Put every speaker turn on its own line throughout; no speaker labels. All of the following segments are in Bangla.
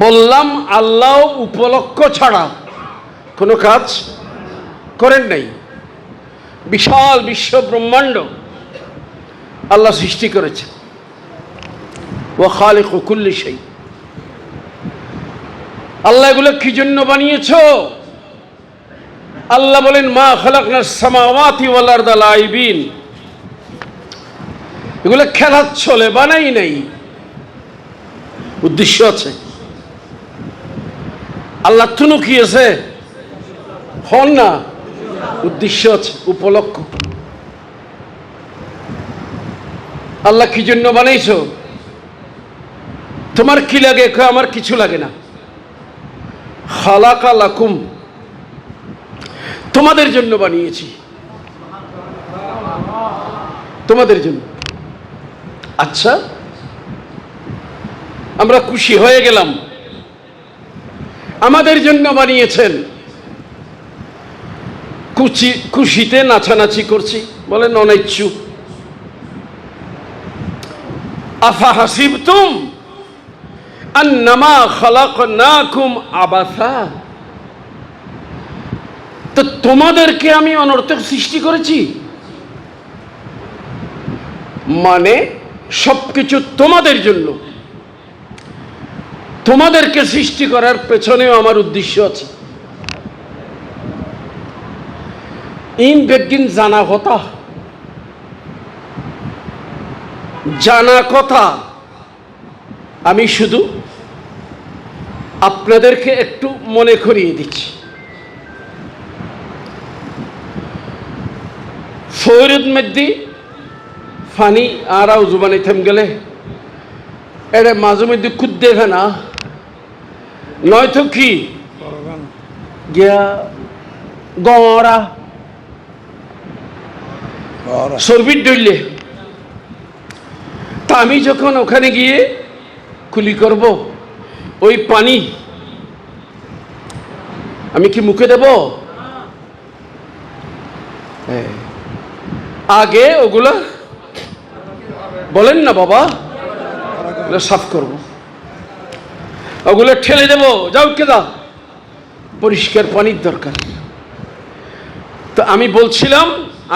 বললাম আল্লাহ উপলক্ষ ছাড়া কোনো কাজ করেন নাই। বিশাল বিশ্ব ব্রহ্মাণ্ড আল্লাহ সৃষ্টি করেছে। ওয়া খালিকু কুল্লি শাই। আল্লাহ এগুলো কি জন্য বানিয়েছো? আল্লাহ বলেন মা খালাকনাস সামাওয়াতি ওয়াল আরদা লাইবিন। এগুলো খেলার ছলে বানাই নাই, উদ্দেশ্য আছে। আল্লাহ তুনুকিয়েছে হন না, উদ্দেশ্য আছে, উপলক্ষ। আল্লাহ কি জন্য বানাইছো? তোমার কি লাগে? আমার কিছু লাগে না। খালাকা লাকুম, তোমাদের জন্য বানিয়েছি, তোমাদের জন্য। আচ্ছা, আমরা খুশি হয়ে গেলাম, আমাদের জন্য বানিয়েছেন। খুশিতে নাচানাচি করছি, বলেন অনিচ্ছুক। আফা হাসিবতুম আন্নামা খালাকনাকুম আবাসা। তো তোমাদেরকে আমি অনর্থক সৃষ্টি করেছি, মানে সবকিছু তোমাদের জন্য। তোমাদেরকে সৃষ্টি করার পেছনেও আমার উদ্দেশ্য আছে। ইন বেগিন জানা কথা, জানা কথা। আমি শুধু আপনাদেরকে একটু মনে করিয়ে দিচ্ছি। ফরিদ মধ্যে ফানি আরাও জুবানি থেম গেলে এটা মাঝে মধ্যে খুদ দেবে না, নয়তো কি গিয়া গড়া সর্বির ডইলে। তা আমি যখন ওখানে গিয়ে কুলি করব, ওই পানি আমি কি মুখে দেব? আগে ওগুলা বলেন না বাবা, সাফ করব, ওগুলো ঠেলে দেব। যাও কেদা, পরিষ্কার পানির দরকার। তো আমি বলছিলাম,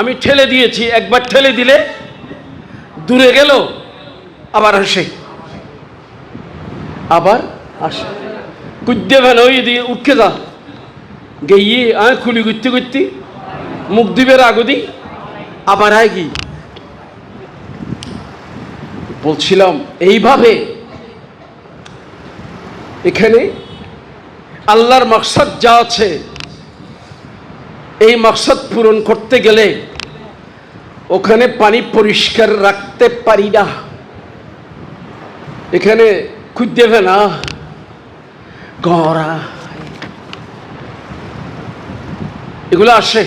আমি ঠেলে দিয়েছি। একবার ঠেলে দিলে দূরে গেল, আবার আসে, আবার আসে। কুদ্দে ভেন ওই দিয়ে উঠকে যা গিয়ে আয় খুলি করতে করতে মুখ দিবের আগদি আবার আয় কি। বলছিলাম এইভাবে এখানে আল্লাহর মাকসাদ যা আছে, এই মাকসাদ পূরণ করতে গেলে ওখানে পানি পরিষ্কার রাখতে পারি না। এখানে খুঁজ দেবে না, গড়া এগুলো আসে।